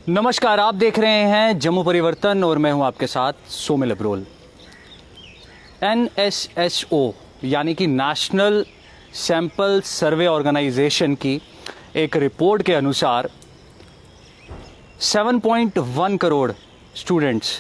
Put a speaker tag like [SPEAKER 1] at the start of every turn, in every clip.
[SPEAKER 1] नमस्कार, आप देख रहे हैं जम्मू परिवर्तन और मैं हूं आपके साथ सोमिल अब्रोल। NSSO यानी कि नेशनल सैंपल सर्वे ऑर्गेनाइजेशन की एक रिपोर्ट के अनुसार 7.1 करोड़ स्टूडेंट्स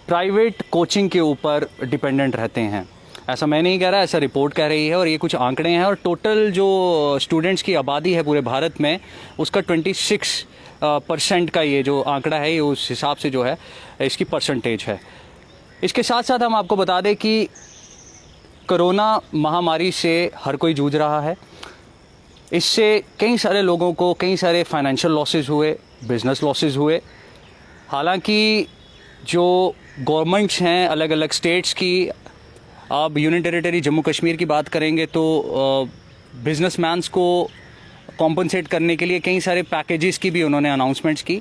[SPEAKER 1] प्राइवेट कोचिंग के ऊपर डिपेंडेंट रहते हैं। ऐसा मैं नहीं कह रहा, ऐसा रिपोर्ट कह रही है और ये कुछ आंकड़े हैं। और टोटल जो स्टूडेंट्स की आबादी है पूरे भारत में, उसका 26% का ये जो आंकड़ा है, ये उस हिसाब से जो है इसकी परसेंटेज है। इसके साथ साथ हम आपको बता दें कि कोरोना महामारी से हर कोई जूझ रहा है। इससे कई सारे लोगों को कई सारे फाइनेंशियल लॉसेस हुए, बिजनेस लॉसेस हुए। हालांकि जो गवर्नमेंट्स हैं अलग अलग स्टेट्स की, अब यूनियन टेरिटरी जम्मू कश्मीर की बात करेंगे तो बिजनेसमैन्स को कॉम्पनसेट करने के लिए कई सारे पैकेजेस की भी उन्होंने अनाउंसमेंट्स की।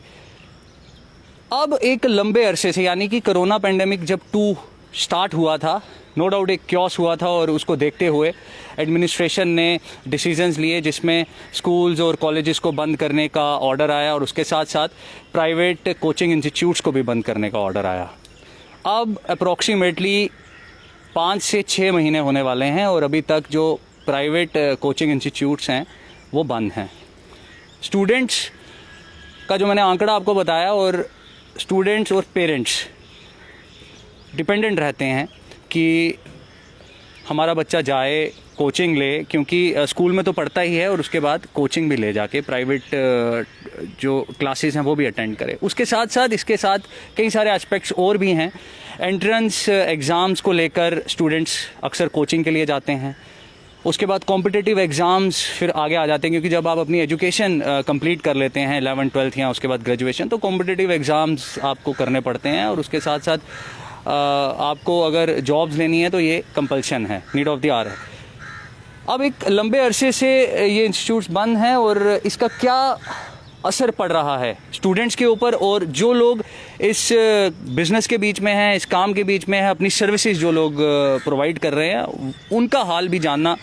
[SPEAKER 1] अब एक लंबे अरसे से, यानी कि कोरोना पेंडेमिक जब 2 स्टार्ट हुआ था, नो डाउट एक क्योस हुआ था और उसको देखते हुए एडमिनिस्ट्रेशन ने डिसीजंस लिए जिसमें स्कूल्स और कॉलेजेस को बंद करने का ऑर्डर आया और उसके साथ साथ प्राइवेट कोचिंग इंस्टीट्यूट्स को भी बंद करने का ऑर्डर आया। अब अप्रॉक्सीमेटली 5 से 6 महीने होने वाले हैं और अभी तक जो प्राइवेट कोचिंग इंस्टीट्यूट्स हैं वो बंद हैं। स्टूडेंट्स का जो मैंने आंकड़ा आपको बताया, और स्टूडेंट्स और पेरेंट्स डिपेंडेंट रहते हैं कि हमारा बच्चा जाए, कोचिंग ले, क्योंकि स्कूल में तो पढ़ता ही है और उसके बाद कोचिंग भी ले जाके प्राइवेट जो क्लासेस हैं वो भी अटेंड करे। उसके साथ साथ इसके साथ कई सारे एस्पेक्ट्स और भी हैं। एंट्रेंस एग्ज़ाम्स को लेकर स्टूडेंट्स अक्सर कोचिंग के लिए जाते हैं। उसके बाद कॉम्पिटिटिव एग्ज़ाम्स फिर आगे आ जाते हैं, क्योंकि जब आप अपनी एजुकेशन कंप्लीट कर लेते हैं 11th 12th या उसके बाद ग्रेजुएशन, तो कॉम्पिटिटिव एग्ज़ाम्स आपको करने पड़ते हैं। और उसके साथ साथ आपको अगर जॉब्स लेनी है तो ये कंपल्शन है, नीड ऑफ द आवर है। अब एक लंबे अरसे से ये इंस्टीट्यूट्स बंद हैं और इसका क्या असर पड़ रहा है स्टूडेंट्स के ऊपर, और जो लोग इस बिज़नेस के बीच में हैं, इस काम के बीच में हैं, अपनी सर्विसेज जो लोग प्रोवाइड कर रहे हैं, उनका हाल भी जानना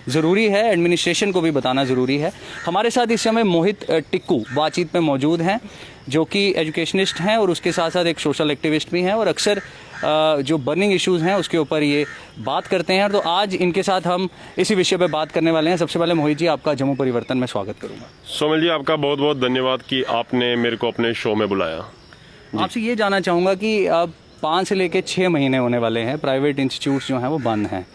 [SPEAKER 1] ज़रूरी है, एडमिनिस्ट्रेशन को भी बताना ज़रूरी है। हमारे साथ इस समय मोहित टिक्कू बातचीत में मौजूद हैं, जो कि एजुकेशनिस्ट हैं और उसके साथ साथ एक सोशल एक्टिविस्ट भी हैं और अक्सर जो बर्निंग इश्यूज़ हैं उसके ऊपर ये बात करते हैं। तो आज इनके साथ हम इसी विषय पे बात करने वाले हैं। सबसे पहले मोहित जी, आपका जम्मू परिवर्तन में स्वागत करूंगा।
[SPEAKER 2] सोमिल जी, आपका बहुत बहुत धन्यवाद कि आपने मेरे को अपने शो में बुलाया।
[SPEAKER 1] आपसे ये जानना चाहूँगा कि अब 5 से लेकर 6 महीने होने वाले हैं, प्राइवेट इंस्टीट्यूट्स जो हैं वो बंद हैं।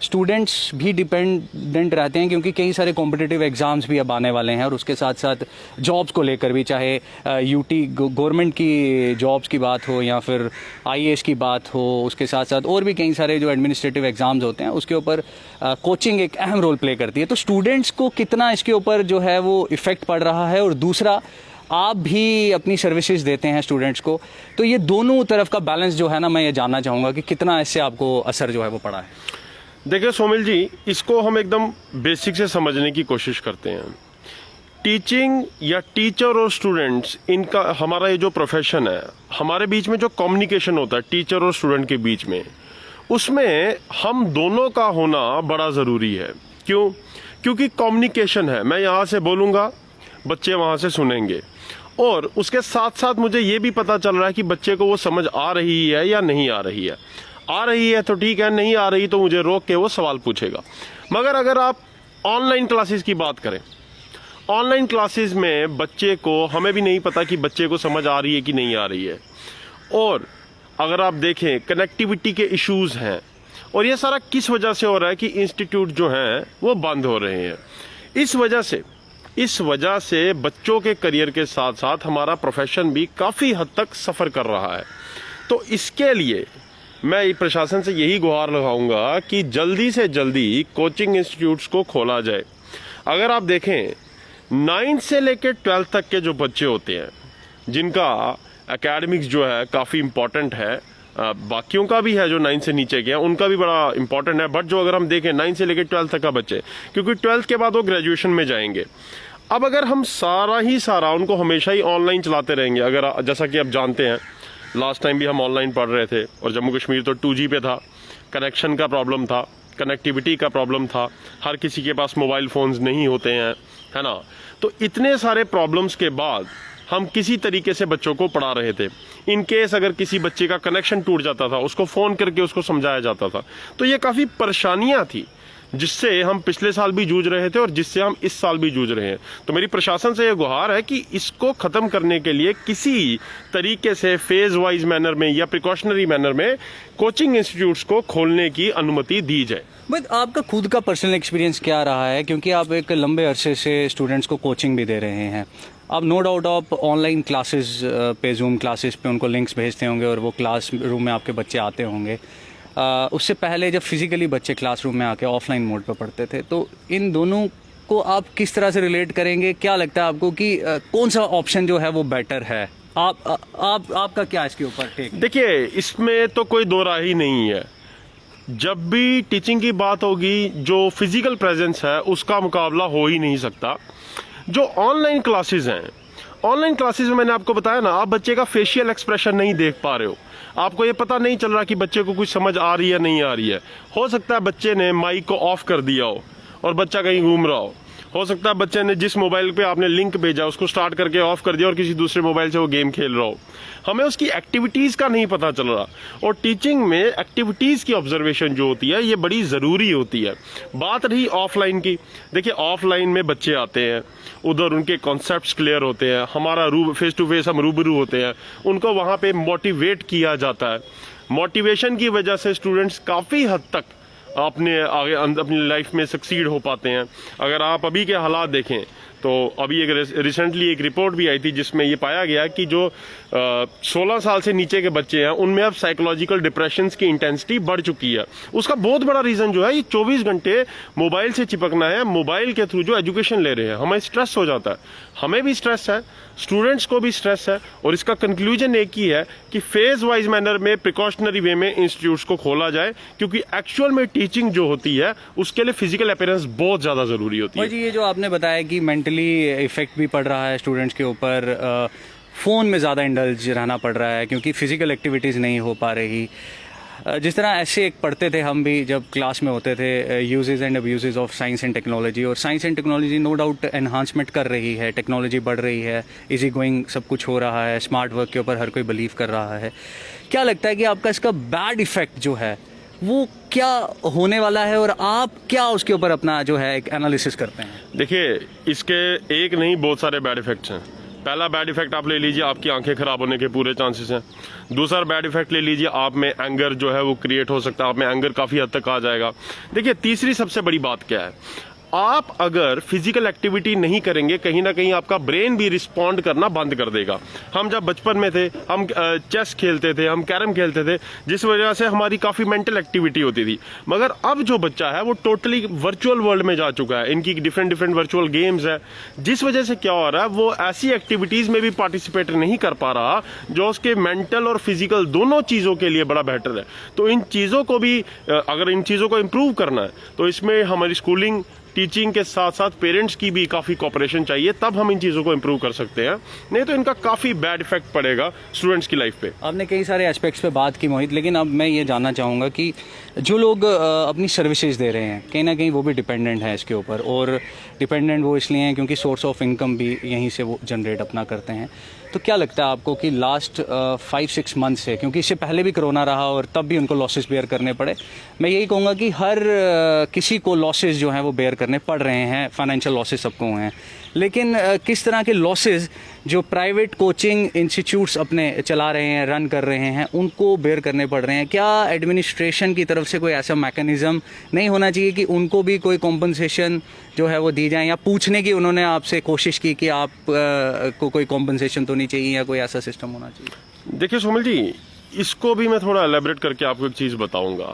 [SPEAKER 1] स्टूडेंट्स भी डिपेंडेंट रहते हैं क्योंकि कई सारे कॉम्पिटिटिव एग्ज़ाम्स भी अब आने वाले हैं और उसके साथ साथ जॉब्स को लेकर भी, चाहे यूटी गवर्नमेंट की जॉब्स की बात हो या फिर IAS की बात हो, उसके साथ साथ और भी कई सारे जो एडमिनिस्ट्रेटिव एग्ज़ाम्स होते हैं उसके ऊपर कोचिंग एक अहम रोल प्ले करती है। तो स्टूडेंट्स को कितना इसके ऊपर जो है वो इफ़ेक्ट पड़ रहा है, और दूसरा आप भी अपनी सर्विसेज देते हैं स्टूडेंट्स को, तो ये दोनों तरफ का बैलेंस जो है ना, मैं ये जानना चाहूँगा कि कितना इससे आपको असर जो है वो पड़ा है।
[SPEAKER 2] देखिए सोमिल जी, इसको हम एकदम बेसिक से समझने की कोशिश करते हैं। टीचिंग या टीचर और स्टूडेंट्स, इनका हमारा ये जो प्रोफेशन है, हमारे बीच में जो कम्युनिकेशन होता है टीचर और स्टूडेंट के बीच में, उसमें हम दोनों का होना बड़ा ज़रूरी है। क्यों? क्योंकि कम्युनिकेशन है, मैं यहाँ से बोलूँगा, बच्चे वहाँ से सुनेंगे, और उसके साथ साथ मुझे ये भी पता चल रहा है कि बच्चे को वो समझ आ रही है या नहीं आ रही है। आ रही है तो ठीक है, नहीं आ रही तो मुझे रोक के वो सवाल पूछेगा। मगर अगर आप ऑनलाइन क्लासेस की बात करें, ऑनलाइन क्लासेस में बच्चे को, हमें भी नहीं पता कि बच्चे को समझ आ रही है कि नहीं आ रही है। और अगर आप देखें, कनेक्टिविटी के इश्यूज हैं, और ये सारा किस वजह से हो रहा है कि इंस्टीट्यूट जो हैं वो बंद हो रहे हैं। इस वजह से बच्चों के करियर के साथ साथ हमारा प्रोफेशन भी काफ़ी हद तक सफ़र कर रहा है। तो इसके लिए मैं प्रशासन से यही गुहार लगाऊंगा कि जल्दी से जल्दी कोचिंग इंस्टीट्यूट्स को खोला जाए। अगर आप देखें, 9th से लेकर 12th तक के जो बच्चे होते हैं, जिनका एकेडमिक्स जो है काफ़ी इम्पॉर्टेंट है, बाकियों का भी है जो 9th से नीचे के हैं, उनका भी बड़ा इंपॉर्टेंट है, बट जो अगर हम देखें 9th से लेकर 12th तक का बच्चे, क्योंकि 12th के बाद वो ग्रेजुएशन में जाएंगे। अब अगर हम सारा उनको हमेशा ही ऑनलाइन चलाते रहेंगे, अगर जैसा कि आप जानते हैं लास्ट टाइम भी हम ऑनलाइन पढ़ रहे थे और जम्मू कश्मीर तो 2G पे था, कनेक्शन का प्रॉब्लम था, कनेक्टिविटी का प्रॉब्लम था, हर किसी के पास मोबाइल फ़ोन्स नहीं होते हैं, है ना। तो इतने सारे प्रॉब्लम्स के बाद हम किसी तरीके से बच्चों को पढ़ा रहे थे। इन केस अगर किसी बच्चे का कनेक्शन टूट जाता था, उसको फ़ोन करके उसको समझाया जाता था। तो ये काफ़ी परेशानियाँ थी जिससे हम पिछले साल भी जूझ रहे थे और जिससे हम इस साल भी जूझ रहे हैं। तो मेरी प्रशासन से ये गुहार है कि इसको ख़त्म करने के लिए किसी तरीके से फेज़ वाइज मैनर में या प्रिकॉशनरी मैनर में कोचिंग इंस्टीट्यूट्स को खोलने की अनुमति दी जाए।
[SPEAKER 1] बट आपका खुद का पर्सनल एक्सपीरियंस क्या रहा है, क्योंकि आप एक लंबे अरसे से स्टूडेंट्स को कोचिंग भी दे रहे हैं। आप नो डाउट आप ऑनलाइन क्लासेस पे, जूम क्लासेस पे उनको लिंक्स भेजते होंगे और वो क्लास रूम में आपके बच्चे आते होंगे। उससे पहले जब फिजिकली बच्चे क्लासरूम में आके ऑफलाइन मोड पे पढ़ते थे, तो इन दोनों को आप किस तरह से रिलेट करेंगे? क्या लगता है आपको कि कौन सा ऑप्शन जो है वो बेटर है? आपका क्या इसके ऊपर टेक?
[SPEAKER 2] देखिए, इसमें तो कोई दो राय ही नहीं है। जब भी टीचिंग की बात होगी, जो फिजिकल प्रेजेंस है उसका मुकाबला हो ही नहीं सकता। जो ऑनलाइन क्लासेस हैं, ऑनलाइन क्लासेस में मैंने आपको बताया ना, आप बच्चे का फेशियल एक्सप्रेशन नहीं देख पा रहे हो। आपको ये पता नहीं चल रहा कि बच्चे को कुछ समझ आ रही है नहीं आ रही है। हो सकता है बच्चे ने माइक को ऑफ कर दिया हो और बच्चा कहीं घूम रहा हो सकता है बच्चे ने जिस मोबाइल पे आपने लिंक भेजा उसको स्टार्ट करके ऑफ कर दिया और किसी दूसरे मोबाइल से वो गेम खेल रहा हो। हमें उसकी एक्टिविटीज़ का नहीं पता चल रहा। और टीचिंग में एक्टिविटीज़ की ऑब्जर्वेशन जो होती है ये बड़ी ज़रूरी होती है। बात रही ऑफलाइन की, देखिए ऑफलाइन में बच्चे आते हैं, उधर उनके कॉन्सेप्ट्स क्लियर होते हैं, हमारा फेस टू फेस हम रूबरू होते हैं, उनको वहाँ पे मोटिवेट किया जाता है। मोटिवेशन की वजह से स्टूडेंट्स काफ़ी हद तक अपने आगे अपनी लाइफ में सक्सीड हो पाते हैं। अगर आप अभी के हालात देखें तो अभी एक रिसेंटली एक रिपोर्ट भी आई थी जिसमें ये पाया गया कि जो 16 साल से नीचे के बच्चे हैं उनमें अब साइकोलॉजिकल डिप्रेशंस की इंटेंसिटी बढ़ चुकी है। उसका बहुत बड़ा रीज़न जो है ये 24 घंटे मोबाइल से चिपकना है। मोबाइल के थ्रू जो एजुकेशन ले रहे हैं, हमें स्ट्रेस हो जाता है, हमें भी स्ट्रेस है, स्टूडेंट्स को भी स्ट्रेस है। और इसका कंक्लूजन एक ही है कि फेज वाइज मैनर में प्रिकॉशनरी वे में इंस्टीट्यूट्स को खोला जाए, क्योंकि एक्चुअल में टीचिंग जो होती है उसके लिए फिजिकल अपीयरेंस बहुत ज़्यादा ज़रूरी होती है।
[SPEAKER 1] जी, ये जो आपने बताया कि मेंटली इफेक्ट भी पड़ रहा है स्टूडेंट्स के ऊपर, फ़ोन में ज़्यादा इंडल्ज रहना पड़ रहा है क्योंकि फिजिकल एक्टिविटीज़ नहीं हो पा रही। जिस तरह ऐसे एक पढ़ते थे हम भी जब क्लास में होते थे, uses and abuses of science and technology, और science and technology no doubt enhancement कर रही है, टेक्नोलॉजी बढ़ रही है, इजी गोइंग सब कुछ हो रहा है, स्मार्ट वर्क के ऊपर हर कोई बिलीव कर रहा है। क्या लगता है कि आपका इसका बैड इफेक्ट जो है वो क्या होने वाला है और आप क्या उसके ऊपर अपना जो है एक एनालिसिस करते हैं?
[SPEAKER 2] देखिए, इसके एक नहीं बहुत सारे बैड इफेक्ट्स हैं। पहला बैड इफेक्ट आप ले लीजिए, आपकी आंखें खराब होने के पूरे चांसेस हैं। दूसरा बैड इफेक्ट ले लीजिए, आप में एंगर जो है वो क्रिएट हो सकता है, आप में एंगर काफ़ी हद तक आ जाएगा। देखिए, तीसरी सबसे बड़ी बात क्या है, आप अगर फिजिकल एक्टिविटी नहीं करेंगे कहीं ना कहीं आपका ब्रेन भी रिस्पॉन्ड करना बंद कर देगा। हम जब बचपन में थे हम चेस खेलते थे, हम कैरम खेलते थे, जिस वजह से हमारी काफ़ी मेंटल एक्टिविटी होती थी। मगर अब जो बच्चा है वो टोटली वर्चुअल वर्ल्ड में जा चुका है, इनकी डिफरेंट वर्चुअल गेम्स है, जिस वजह से क्या हो रहा है वो ऐसी एक्टिविटीज़ में भी पार्टिसिपेट नहीं कर पा रहा जो उसके मेंटल और फिजिकल दोनों चीज़ों के लिए बड़ा बेहतर है। तो इन चीज़ों को भी अगर इन चीज़ों को इम्प्रूव करना है तो इसमें हमारी स्कूलिंग टीचिंग के साथ साथ पेरेंट्स की भी काफ़ी कोऑपरेशन चाहिए, तब हम इन चीज़ों को इम्प्रूव कर सकते हैं। नहीं तो इनका काफ़ी बैड इफेक्ट पड़ेगा स्टूडेंट्स की लाइफ पे।
[SPEAKER 1] आपने कई सारे एस्पेक्ट्स पे बात की मोहित, लेकिन अब मैं ये जानना चाहूँगा कि जो लोग अपनी सर्विसेज दे रहे हैं कहीं ना कहीं वो भी डिपेंडेंट हैं इसके ऊपर, और डिपेंडेंट वो इसलिए हैं क्योंकि सोर्स ऑफ इनकम भी यहीं से वो जनरेट अपना करते हैं। तो क्या लगता है आपको कि लास्ट 5-6 मंथ से, क्योंकि इससे पहले भी कोरोना रहा और तब भी उनको लॉसेस बेयर करने पड़े, मैं यही कहूँगा कि हर किसी को लॉसेस जो हैं वो बेयर करने पड़ रहे हैं, फाइनेंशियल लॉसेस सबको हैं, लेकिन किस तरह के लॉसेस जो प्राइवेट कोचिंग इंस्टीट्यूट्स अपने चला रहे हैं, रन कर रहे हैं, उनको बेयर करने पड़ रहे हैं? क्या एडमिनिस्ट्रेशन की तरफ से कोई ऐसा मैकेनिज़्म नहीं होना चाहिए कि उनको भी कोई कॉम्पनसेशन जो है वो दी जाए, या पूछने की उन्होंने आपसे कोशिश की कि आप को कोई कॉम्पनसेशन तो नहीं चाहिए, या कोई ऐसा सिस्टम होना चाहिए?
[SPEAKER 2] देखिए सुमिल जी, इसको भी मैं थोड़ा एलेबरेट करके आपको एक चीज़ बताऊंगा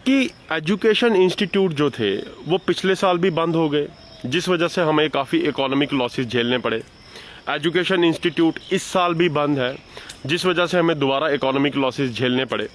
[SPEAKER 2] कि एजुकेशन इंस्टीट्यूट जो थे वो पिछले साल भी बंद हो गए, जिस वजह से हमें काफ़ी इकोनॉमिक लॉसेस झेलने पड़े। एजुकेशन इंस्टीट्यूट इस साल भी बंद है, जिस वजह से हमें दोबारा इकोनॉमिक लॉसेस झेलने पड़े।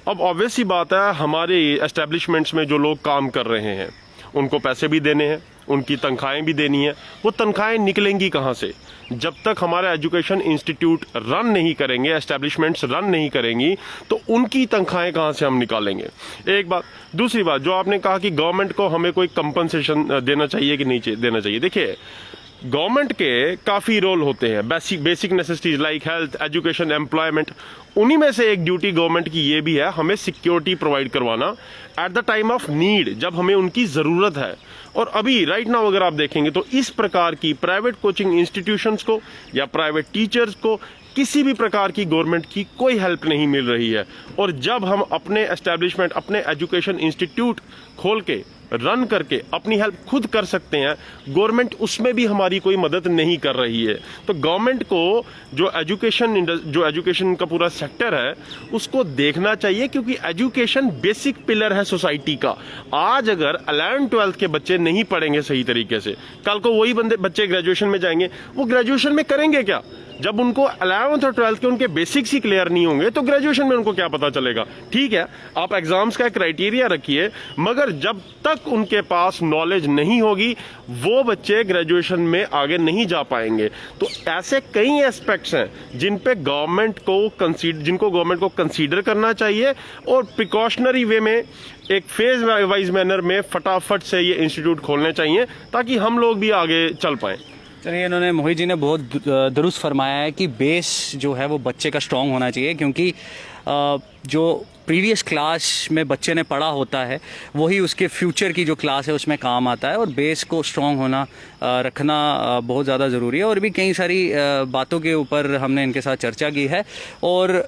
[SPEAKER 2] अब ऑब्वियस सी बात है, हमारे एस्टेब्लिशमेंट्स में जो लोग काम कर रहे हैं उनको पैसे भी देने हैं, उनकी तनख्वाहें भी देनी है। वो तनख्वाहें निकलेंगी कहाँ से? जब तक हमारे एजुकेशन इंस्टीट्यूट रन नहीं करेंगे, एस्टेब्लिशमेंट्स रन नहीं करेंगी, तो उनकी तनख्वाहें कहाँ से हम निकालेंगे? एक बात। दूसरी बात, जो आपने कहा कि गवर्नमेंट को हमें कोई कंपनसेशन देना चाहिए कि नहीं देना चाहिए, देखिए गवर्नमेंट के काफ़ी रोल होते हैं, basic necessities like health, education, employment. उन्हीं में से एक ड्यूटी गवर्नमेंट की ये भी है, हमें सिक्योरिटी प्रोवाइड करवाना at the time of need, जब हमें उनकी ज़रूरत है। और अभी राइट नाउ अगर आप देखेंगे तो इस प्रकार की प्राइवेट कोचिंग इंस्टीट्यूशंस को या प्राइवेट टीचर्स को किसी भी प्रकार की गवर्नमेंट की कोई हेल्प नहीं मिल रही है। और जब हम अपने एस्टेब्लिशमेंट, अपने एजुकेशन इंस्टीट्यूट खोल के रन करके अपनी हेल्प खुद कर सकते हैं, गवर्नमेंट उसमें भी हमारी कोई मदद नहीं कर रही है। तो गवर्नमेंट को जो एजुकेशन का पूरा सेक्टर है उसको देखना चाहिए, क्योंकि एजुकेशन बेसिक पिलर है सोसाइटी का। आज अगर 11th-12th के बच्चे नहीं पढ़ेंगे सही तरीके से, कल को वही बच्चे ग्रेजुएशन में जाएंगे, वो ग्रेजुएशन में करेंगे क्या? जब उनको 11th और 12th के उनके बेसिक्स ही क्लियर नहीं होंगे तो ग्रेजुएशन में उनको क्या पता चलेगा? ठीक है, आप एग्जाम्स का क्राइटेरिया रखिए, मगर जब तक उनके पास नॉलेज नहीं होगी वो बच्चे ग्रेजुएशन में आगे नहीं जा पाएंगे। तो ऐसे कई एस्पेक्ट्स हैं जिनको गवर्नमेंट को कंसीडर करना चाहिए और प्रिकॉशनरी वे में एक फेज वाइज मैनर में फटाफट से ये इंस्टीट्यूट खोलने चाहिए ताकि हम लोग भी आगे चल पाएं।
[SPEAKER 1] चलिए, इन्होंने मोहित जी ने बहुत दुरुस्त फरमाया है कि बेस जो है वो बच्चे का स्ट्रांग होना चाहिए, क्योंकि जो प्रीवियस क्लास में बच्चे ने पढ़ा होता है वही उसके फ्यूचर की जो क्लास है उसमें काम आता है। और बेस को स्ट्रांग होना रखना बहुत ज़्यादा ज़रूरी है। और भी कई सारी बातों के ऊपर हमने इनके साथ चर्चा की है। और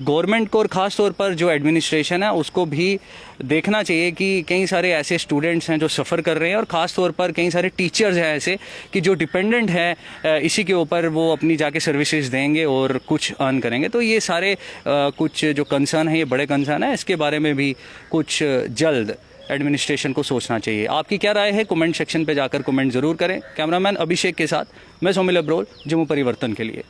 [SPEAKER 1] गवर्नमेंट को और ख़ास तौर पर जो एडमिनिस्ट्रेशन है उसको भी देखना चाहिए कि कई सारे ऐसे स्टूडेंट्स हैं जो सफ़र कर रहे हैं, और ख़ास तौर पर कई सारे टीचर्स हैं ऐसे कि जो डिपेंडेंट हैं इसी के ऊपर, वो अपनी जाके सर्विसेज देंगे और कुछ अर्न करेंगे। तो ये सारे कुछ जो कंसर्न है, ये बड़े कंसर्न है, इसके बारे में भी कुछ जल्द एडमिनिस्ट्रेशन को सोचना चाहिए। आपकी क्या राय है? कमेंट सेक्शन पे जाकर कमेंट ज़रूर करें। कैमरामैन अभिषेक के साथ मैं सोमिल अब्रोल, जम्मू परिवर्तन के लिए।